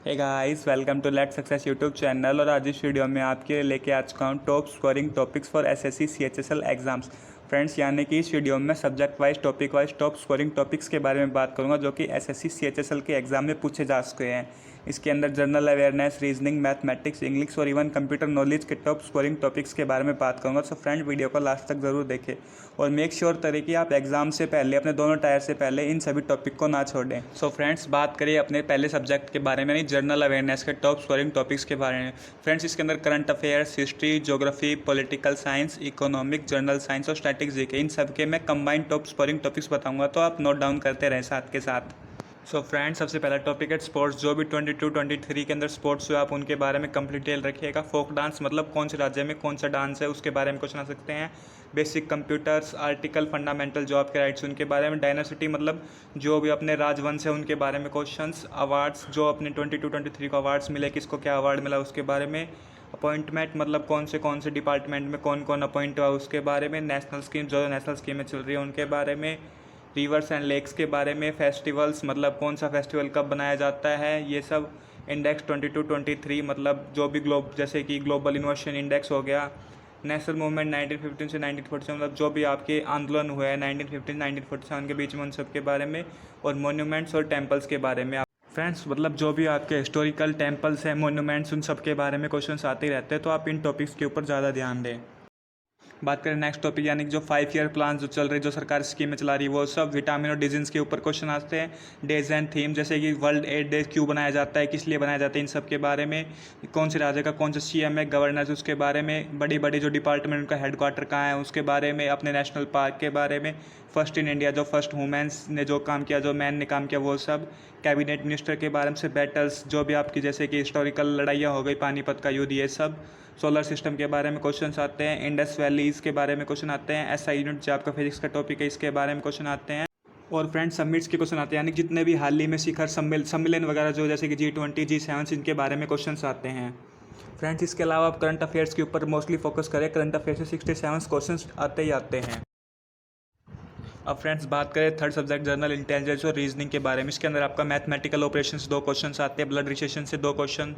Hey guys, welcome to let success YouTube channel. और आज इस वीडियो में आपके लिए लेके आ चुका हूँ top scoring topics for SSC CHSL exams. Friends, यानी कि इस वीडियो में subject wise topic wise top scoring topics के बारे में बात करूँगा जो कि एसएससी सीएचएसएल के एग्जाम में पूछे जा चुके हैं। इसके अंदर general awareness, reasoning, mathematics, English और इवन कंप्यूटर नॉलेज के टॉप स्कोरिंग टॉपिक्स के बारे में बात करूँगा। सो फ्रेंड, वीडियो को लास्ट तक ज़रूर देखें और मेक श्योर करें कि आप एग्जाम से पहले, अपने दोनों टायर से पहले इन सभी टॉपिक को ना छोड़ें। सो फ्रेंड्स, बात करिए अपने पहले सब्जेक्ट के बारे में, यानी जनरल अवेयरनेस के टॉप स्कोरिंग टॉपिक्स के बारे में। फ्रेंड्स, इसके अंदर current affairs, history, geography, political science, economic, general science और स्टैटिस्टिक्स के इन सब के मैं कंबाइंड टॉप स्कोरिंग टॉपिक्स बताऊंगा, तो आप नोट डाउन करते रहें साथ के साथ। सो फ्रेंड्स, सबसे पहला टॉपिक है स्पोर्ट्स। जो भी 22-23 के अंदर स्पोर्ट्स हुए आप उनके बारे में कंप्लीट डिटेल रखिएगा। फोक डांस मतलब कौन से राज्य में कौन सा डांस है, उसके बारे में क्वेश्चन आ सकते हैं। Basic computers, article, fundamental, job के राइट्स, उनके बारे में। डायनासिटी मतलब जो भी अपने राजवंश है उनके बारे में क्वेश्चंस। अवार्ड्स, जो अपने 22-23 को अवार्ड्स मिले, किसको क्या अवार्ड मिला उसके बारे में। अपॉइंटमेंट मतलब कौन से डिपार्टमेंट में कौन कौन अपॉइंट हुआ उसके बारे में। नेशनल स्कीम, जो नेशनल स्कीमें चल रही है उनके बारे में। रिवर्स एंड लेक्स के बारे में। फेस्टिवल्स मतलब कौन सा फेस्टिवल कब बनाया जाता है, ये सब। इंडेक्स 22-23 मतलब जो भी जैसे कि ग्लोबल इनोवेशन इंडेक्स हो गया। नेशनल मूवमेंट 1915 से 1947 मतलब जो भी आपके आंदोलन हुए हैं 1915-1947 के बीच में, उन सब के बारे में। और मोन्यूमेंट्स और टेम्पल्स के बारे में। फ्रेंड्स, मतलब जो भी आपके हिस्टोरिकल टेम्पल्स हैं, मोन्यूमेंट्स, उन सब के बारे में क्वेश्चंस आते ही रहते हैं, तो आप इन टॉपिक्स के ऊपर ज़्यादा ध्यान दें। बात करें नेक्स्ट टॉपिक, यानी कि जो 5 ईयर प्लान जो चल रहे, जो सरकार स्कीमें चला रही है, वो सब। विटामिन और डिजीज़ के ऊपर क्वेश्चन आते हैं। डेज एंड थीम, जैसे कि वर्ल्ड एड डे क्यों बनाया जाता है, किस लिए बनाया जाता है, इन सब के बारे में। कौन से राज्य का कौन सा सीएम है, गवर्नर, उसके बारे में। बड़ी बड़ी जो डिपार्टमेंट, उनका हेडक्वार्टर कहाँ है, उसके बारे में। अपने नेशनल पार्क के बारे में। फर्स्ट इन इंडिया, जो फर्स्ट वुमेन्स ने जो काम किया, जो मैन ने काम किया, वो सब। कैबिनेट मिनिस्टर के बारे में से। बैटल्स, जो भी आपकी जैसे कि हिस्टोरिकल लड़ाइयाँ हो गई, पानीपत का युद्ध, ये सब। सोलर सिस्टम के बारे में क्वेश्चंस आते हैं। इंडस वैलीज़ के बारे में क्वेश्चन आते हैं। एसआई यूनिट, जो आपका फिजिक्स का टॉपिक है, इसके बारे में क्वेश्चन आते हैं। और फ्रेंड्स, समिट्स के क्वेश्चन आते हैं, यानी जितने भी हाल ही में शिखर सम्मेलन वगैरह जो, जैसे कि G20, G7, इनके बारे में क्वेश्चंस आते हैं। फ्रेंड्स, इसके अलावा आप करंट अफेयर्स के ऊपर मोस्टली फोकस करें। करंट अफेयर्स से 67 क्वेश्चन आते ही आते हैं। अब फ्रेंड्स, बात करें थर्ड सब्जेक्ट जनरल इंटेलिजेंस और रीजनिंग के बारे में। इसके अंदर आपका मैथमेटिकल ऑपरेशंस 2 क्वेश्चन आते हैं। ब्लड रिलेशन से 2 क्वेश्चन।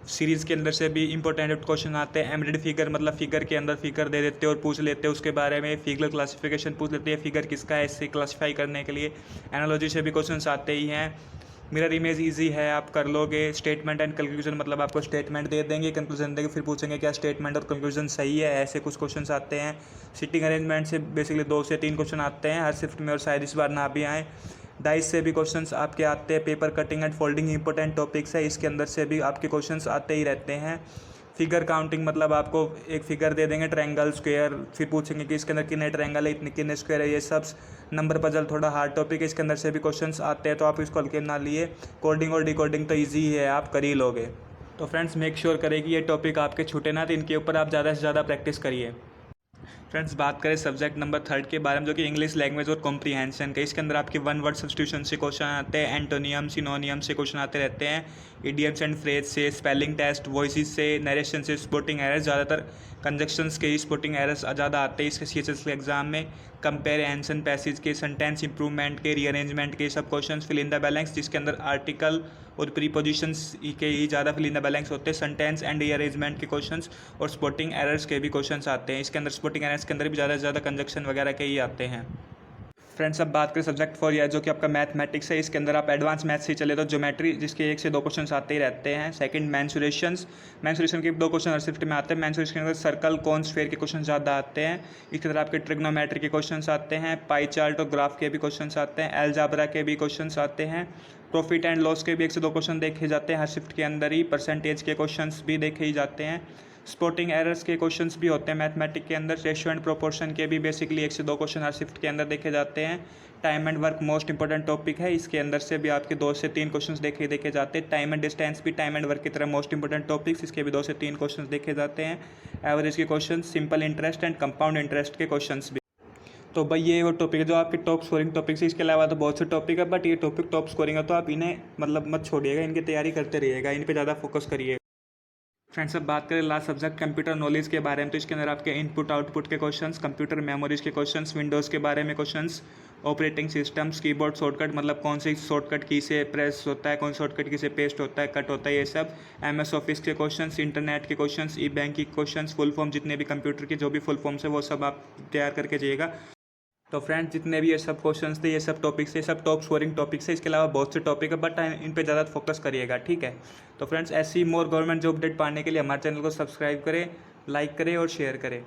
सीरीज़ के अंदर से भी इंपॉर्टेंट क्वेश्चन आते हैं। एम्बेडेड फिगर मतलब फिगर के अंदर फिगर दे देते हैं और पूछ लेते हैं उसके बारे में। फिगर क्लासिफिकेशन पूछ लेते हैं, फिगर किसका है, इससे क्लासीफाई करने के लिए। एनालॉजी से भी क्वेश्चन आते ही हैं। मिरर इमेज इजी है, आप कर लोगे। स्टेटमेंट एंड कंक्लूजन मतलब आपको स्टेटमेंट दे देंगे, कंक्लूजन देंगे, फिर पूछेंगे क्या स्टेटमेंट और कंक्लूजन सही है, ऐसे कुछ क्वेश्चंस आते हैं। सिटिंग अरेंजमेंट से बेसिकली 2 से 3 क्वेश्चन आते हैं हर शिफ्ट में, और शायद इस बार ना भी आए। डाइस से भी क्वेश्चंस आपके आते हैं। Paper cutting and folding important topics है, इसके अंदर से भी आपके क्वेश्चंस आते ही रहते हैं। फिगर काउंटिंग मतलब आपको एक फिगर दे देंगे, ट्रायंगल, स्क्वायर, फिर पूछेंगे कि इसके अंदर कितने ट्रायंगल है, इतने कितने स्क्वायर है, ये सब। नंबर पजल थोड़ा हार्ड टॉपिक है, इसके अंदर से भी क्वेश्चंस आते हैं, तो आप इसको हल्के ना लिए। कोडिंग और डिकोडिंग तो ईजी है, आप कर ही लोगे। तो फ्रेंड्स, मेक श्योर करें कि ये टॉपिक आपके छूटे ना, तो इनके ऊपर आप ज़्यादा से ज़्यादा प्रैक्टिस करिए। फ्रेंड्स, बात करें सब्जेक्ट नंबर 3 के बारे में, जो कि इंग्लिश लैंग्वेज और कॉम्प्रीहेंशन का। इसके अंदर आपके 1 वर्ड सब्स्टिट्यूशन से क्वेश्चन आते हैं। एंटोनियम, सिनोनियम से क्वेश्चन आते रहते हैं। इडियम्स एंड फ्रेज से, स्पेलिंग टेस्ट, वॉइसेस से, नरेशन से, स्पोर्टिंग एरर्स, ज़्यादातर कंजक्शंस के स्पोर्टिंग एरर्स ज़्यादा आते हैं इसके सीएचएस के एग्जाम में। कंपेरेंशन, पैसेज के, सेंटेंस इंप्रूवमेंट के, रीअरेंजमेंट के सब question. Fill in the blanks, जिसके अंदर आर्टिकल और प्रीपोजिशंस के ही ज़्यादा फिल इन द बैलेंस होते हैं। सेंटेंस एंड रीअरेंजमेंट के क्वेश्चंस और स्पोर्टिंग एरर्स के भी क्वेश्चंस आते हैं। इसके अंदर स्पोर्टिंग एरर्स के अंदर भी ज़्यादा से ज़्यादा कंजक्शन वगैरह के ही आते हैं। फ्रेंड्स, अब बात करें सब्जेक्ट 4 या जो कि आपका मैथमेटिक्स है। इसके अंदर आप एडवांस मैथ्स से चले तो ज्योमेट्री, जिसके 1 से 2 क्वेश्चन आते ही रहते हैं। सेकंड, मैंसुरेशन के 2 क्वेश्चन हर शिफ्ट में आते हैं। मैंसुरेशन के अंदर सर्कल, कौन, स्फीयर के क्वेश्चन ज़्यादा आते हैं। इसके अंदर आपके ट्रिग्नोमेट्री के क्वेश्चन आते हैं। पाई चार्ट और ग्राफ के भी क्वेश्चन आते हैं। एलजाब्रा के भी क्वेश्चन आते हैं। प्रॉफिट एंड लॉस के भी 1 से 2 क्वेश्चन देखे जाते हैं हर शिफ्ट के अंदर ही। परसेंटेज के क्वेश्चन भी देखे ही जाते हैं। स्पोर्टिंग एरर्स के क्वेश्चंस भी होते हैं मैथमेटिक्स के अंदर। रेशियो एंड प्रोपोर्शन के भी बेसिकली 1 से 2 क्वेश्चन हर शिफ्ट के अंदर देखे जाते हैं। Time and work most important topic है, इसके अंदर से भी आपके 2 से 3 क्वेश्चंस देखे जाते हैं। टाइम एंड डिस्टेंस भी टाइम एंड वर्क की तरह मोस्ट इंपॉर्टेंट टॉपिक्स, इसके भी 2 से 3 क्वेश्चंस देखे जाते हैं। एवरेज के question, simple interest and compound interest के क्वेश्चंस भी। तो भाई, ये वो टॉपिक है जो आपके टॉप स्कोरिंग टॉपिक्स है। इसके अलावा तो बहुत से टॉपिक है, बट ये टॉपिक टॉप स्कोरिंग है, तो आप इन्हें मतलब मत छोड़िएगा, इनकी तैयारी करते रहिएगा, इन पर ज़्यादा फोकस करिए। फ्रेंड्स, अब बात करें लास्ट सब्जेक्ट कंप्यूटर नॉलेज के बारे में, तो इसके अंदर आपके इनपुट आउटपुट के क्वेश्चंस, कंप्यूटर मेमोरीज के क्वेश्चंस, विंडोज़ के बारे में questions, operating systems, keyboard shortcut मतलब कौन सी शॉर्टकट की से प्रेस होता है, कौन शॉर्टकट की से पेस्ट होता है, कट होता है, ये सब। MS ऑफिस के क्वेश्चंस, इंटरनेट के क्वेश्चंस, ई बैंकिंग क्वेश्चंस, फुल फॉर्म जितने भी कंप्यूटर के जो भी फुल फॉर्म्स है वो सब आप तैयार करके जाइएगा। तो फ्रेंड्स जितने भी ये सब क्वेश्चंस थे, ये सब टॉपिक्स थे, ये सब टॉप स्कोरिंग टॉपिक्स है। इसके अलावा बहुत से टॉपिक है बट इन पे ज़्यादा फोकस करिएगा, ठीक है। तो फ्रेंड्स ऐसी मोर गवर्नमेंट जॉब अपडेट पाने के लिए हमारे चैनल को सब्सक्राइब करें, लाइक करें और शेयर करें।